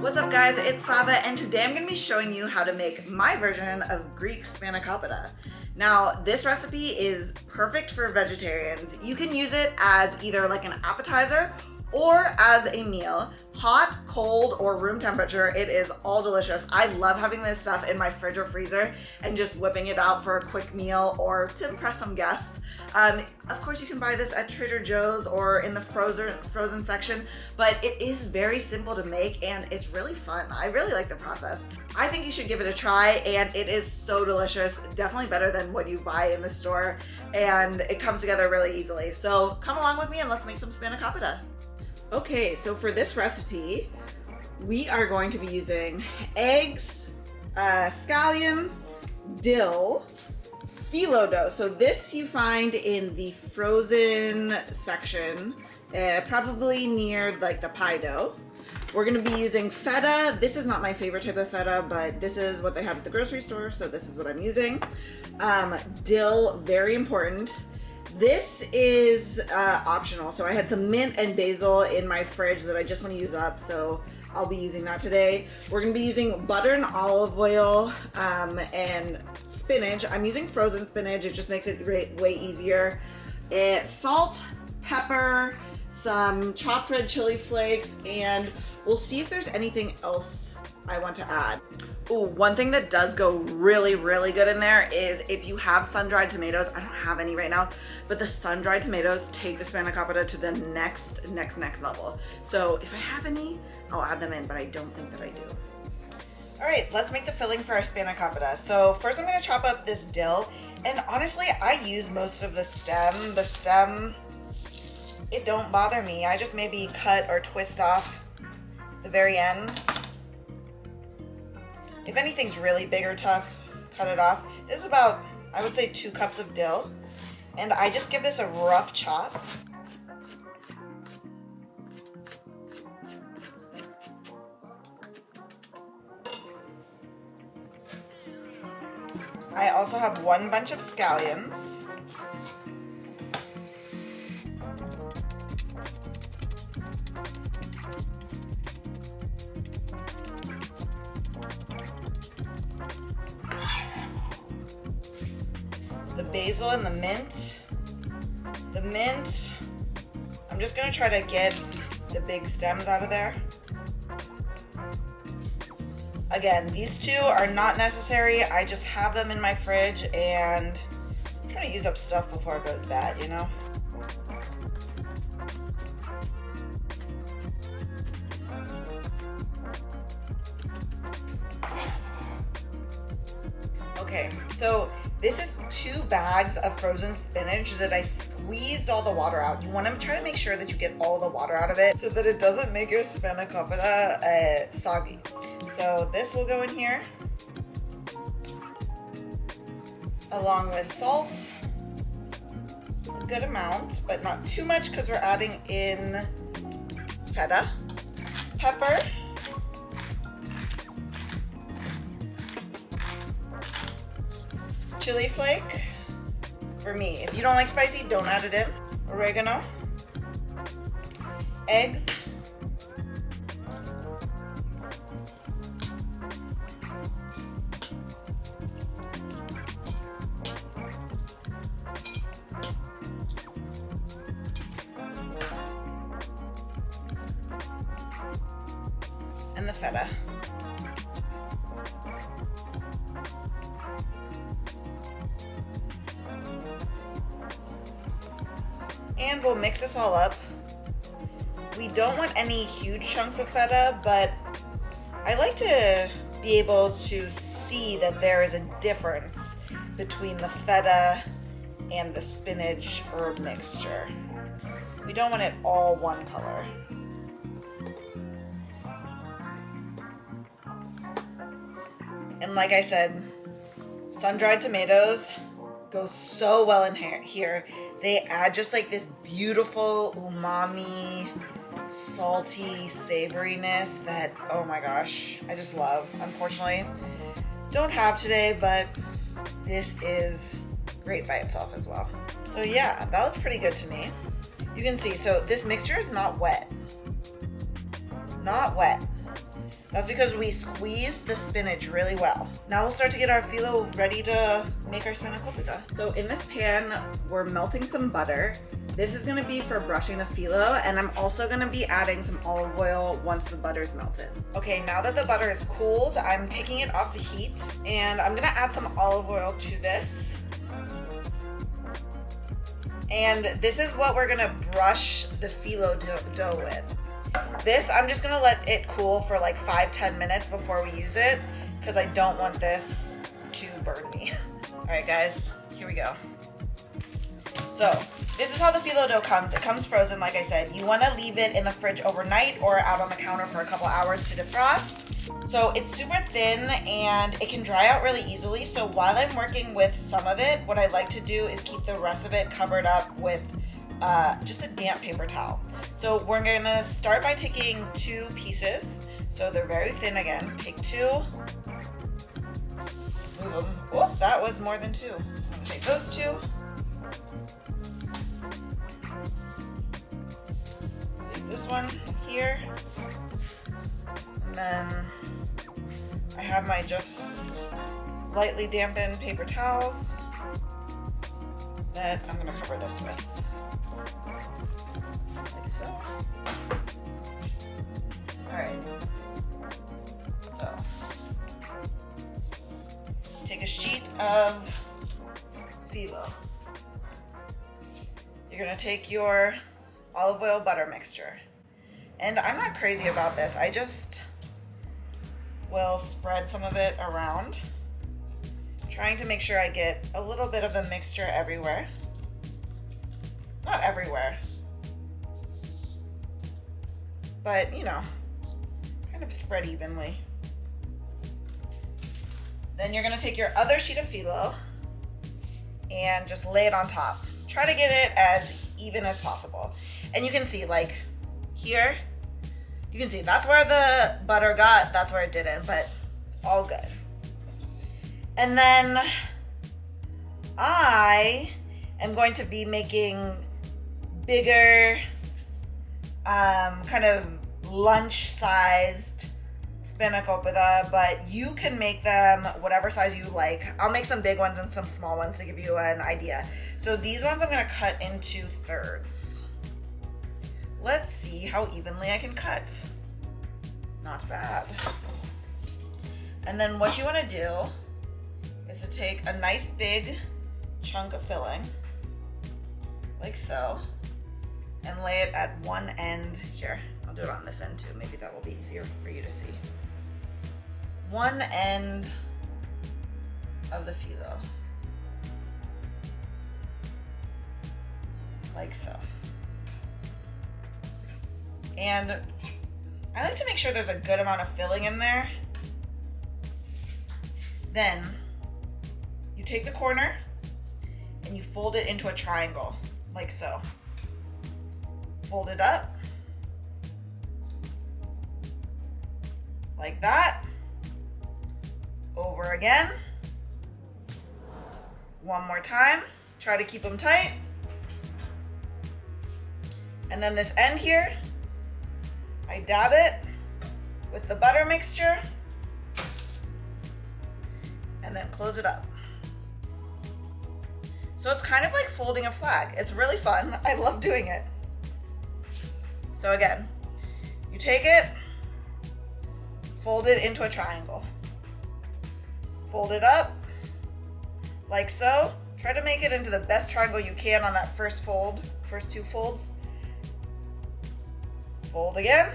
What's up guys, it's Sava, and today I'm going to be showing you how to make my version of Greek Spanakopita. Now this recipe is perfect for vegetarians. You can use it as either like an appetizer or as a meal. Hot, cold, or room temperature, it is all delicious. I love having this stuff in my fridge or freezer and just whipping it out for a quick meal or to impress some guests. Of course you can buy this at Trader Joe's or in the frozen section, but it is very simple to make and it's really fun. I really like the process. I think you should give it a try, and it is so delicious. Definitely better than what you buy in the store, and it comes together really easily. So come along with me and let's make some Spanakopita. Okay, so for this recipe, we are going to be using eggs, scallions, dill, Filo dough. So this you find in the frozen section, probably near like the pie dough. We're gonna be using feta. This is not my favorite type of feta, but this is what they had at the grocery store, so this is what I'm using. Dill, very important. This is optional. So I had some mint and basil in my fridge that I just want to use up, so I'll be using that today. We're going to be using butter and olive oil and spinach. I'm using frozen spinach. It just makes it way easier. Salt, pepper, some chopped red chili flakes, and we'll see if there's anything else I want to add. Ooh, one thing that does go really, really good in there is if you have sun-dried tomatoes. I don't have any right now, but the sun-dried tomatoes take the Spanakopita to the next level. So if I have any, I'll add them in, but I don't think that I do. All right, let's make the filling for our Spanakopita. So first I'm gonna chop up this dill, and honestly, I use most of the stem. The stem, it don't bother me. I just maybe cut or twist off the very ends. If anything's really big or tough, cut it off. This is about, I would say, 2 cups of dill. And I just give this a rough chop. I also have 1 bunch of scallions. The basil and the mint. The mint, I'm just gonna try to get the big stems out of there. Again, these 2 are not necessary. I just have them in my fridge and I'm trying to use up stuff before it goes bad, you know? Okay, so this is 2 bags of frozen spinach that I squeezed all the water out. You want to try to make sure that you get all the water out of it so that it doesn't make your Spanakopita soggy. So this will go in here, along with salt, a good amount, but not too much because we're adding in feta, pepper, chili flake for me. If you don't like spicy, don't add it in. Oregano, eggs, and the feta. And we'll mix this all up. We don't want any huge chunks of feta, but I like to be able to see that there is a difference between the feta and the spinach herb mixture. We don't want it all one color. And like I said, sun-dried tomatoes go so well in here. They add just like this beautiful umami, salty savoriness that, oh my gosh, I just love. Unfortunately, don't have today, but this is great by itself as well. So yeah, that looks pretty good to me. You can see, so this mixture is not wet. Not wet. That's because we squeezed the spinach really well. Now we'll start to get our filo ready to make our spanakopita. So in this pan, we're melting some butter. This is gonna be for brushing the filo, and I'm also gonna be adding some olive oil once the butter's melted. Okay, now that the butter is cooled, I'm taking it off the heat, and I'm gonna add some olive oil to this. And this is what we're gonna brush the filo dough with. This, I'm just gonna let it cool for like 5-10 minutes before we use it, because I don't want this to burn me. All right, guys, here we go. So this is how the filo dough comes. It comes frozen, like I said. You wanna leave it in the fridge overnight or out on the counter for a couple hours to defrost. So it's super thin and it can dry out really easily. So while I'm working with some of it, what I like to do is keep the rest of it covered up with just a damp paper towel. So we're gonna start by taking 2 pieces. So they're very thin again. Take 2. Move them. Oh, that was more than 2. I'm gonna take those 2. Take this one here. And then I have my just lightly dampened paper towels that I'm gonna cover this with. Like so. Alright. So take a sheet of filo. You're gonna take your olive oil butter mixture. And I'm not crazy about this. I just will spread some of it around, trying to make sure I get a little bit of the mixture everywhere. Not everywhere, but you know, kind of spread evenly. Then you're gonna take your other sheet of filo and just lay it on top. Try to get it as even as possible. And you can see, like here, you can see that's where the butter got, that's where it didn't, but it's all good. And then I am going to be making bigger, kind of lunch-sized spanakopita, but you can make them whatever size you like. I'll make some big ones and some small ones to give you an idea. So these ones I'm gonna cut into thirds. Let's see how evenly I can cut. Not bad. And then what you wanna do is to take a nice big chunk of filling, like so, and lay it at one end here. I'll do it on this end too. Maybe that will be easier for you to see. One end of the filo, like so. And I like to make sure there's a good amount of filling in there. Then you take the corner and you fold it into a triangle, like so. Fold it up, like that. Over again. One more time. Try to keep them tight. And then this end here, I dab it with the butter mixture and then close it up. So it's kind of like folding a flag. It's really fun. I love doing it. So again, you take it, fold it into a triangle. Fold it up, like so. Try to make it into the best triangle you can on that first fold, first 2 folds. Fold again,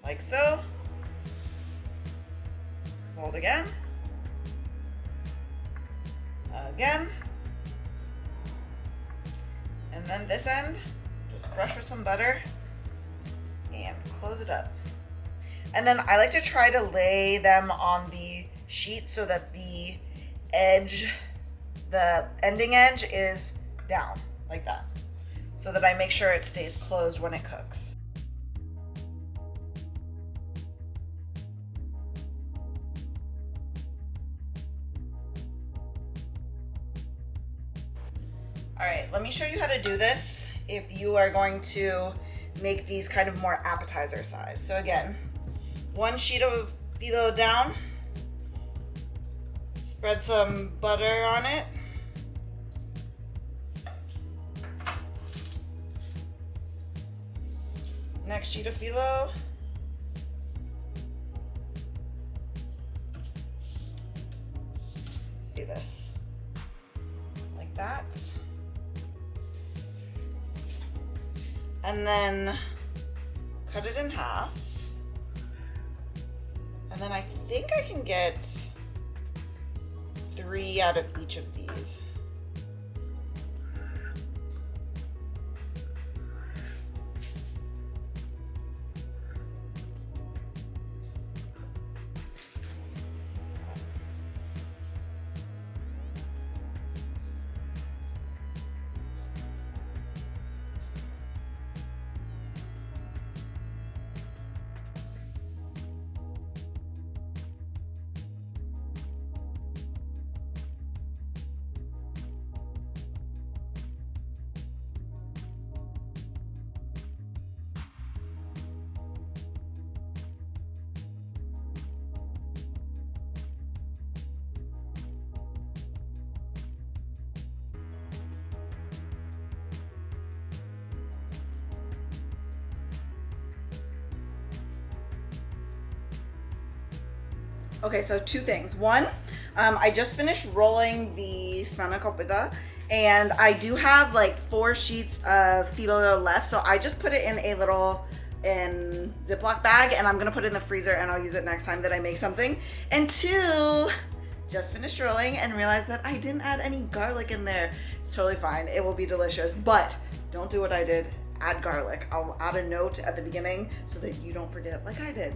like so. Fold again, again. And then this end, just brush with some butter and close it up. And then I like to try to lay them on the sheet so that the edge, the ending edge is down like that, so that I make sure it stays closed when it cooks. All right, let me show you how to do this if you are going to make these kind of more appetizer size. So again, 1 sheet of Filo down, spread some butter on it. Next sheet of Filo. Do this like that. And then cut it in half. And then I think I can get 3 out of each of these. Okay, so 2 things. 1, I just finished rolling the Spanakopita, and I do have like 4 sheets of Filo left, so I just put it in a little Ziploc bag, and I'm gonna put it in the freezer, and I'll use it next time that I make something. And 2, just finished rolling and realized that I didn't add any garlic in there. It's totally fine. It will be delicious, but don't do what I did. Add garlic. I'll add a note at the beginning so that you don't forget like I did.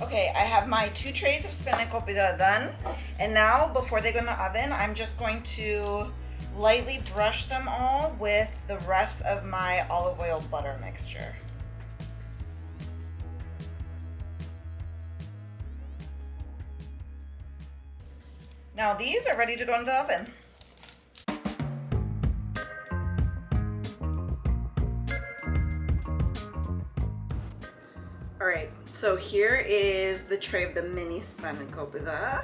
Okay, I have my 2 trays of Spanakopita done, and now before they go in the oven, I'm just going to lightly brush them all with the rest of my olive oil butter mixture. Now these are ready to go into the oven. All right, so here is the tray of the mini Spanakopita.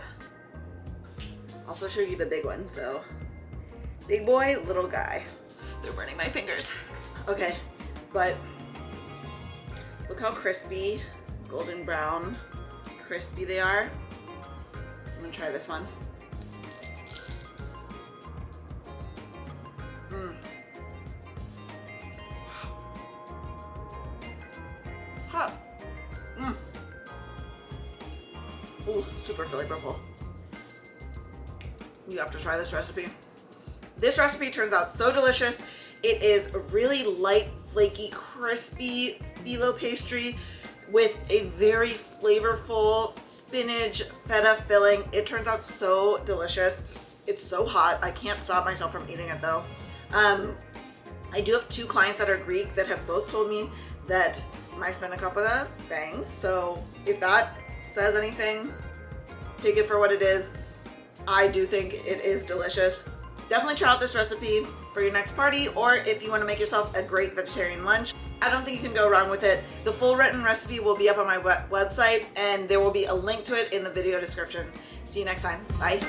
I'll also show you the big one, so big boy, little guy. They're burning my fingers. Okay, but look how crispy, golden brown, crispy they are. I'm gonna try this one. Hot. Ooh, super flavorful. You have to try this recipe. This recipe turns out so delicious. It is a really light, flaky, crispy Filo pastry with a very flavorful spinach feta filling. It turns out so delicious. It's so hot. I can't stop myself from eating it though. I do have 2 clients that are Greek that have both told me that my Spanakopita bangs. So if that says anything, take it for what it is. I do think it is delicious. Definitely try out this recipe for your next party, or if you want to make yourself a great vegetarian lunch. I don't think you can go wrong with it. The full written recipe will be up on my website, and there will be a link to it in the video description. See you next time. Bye.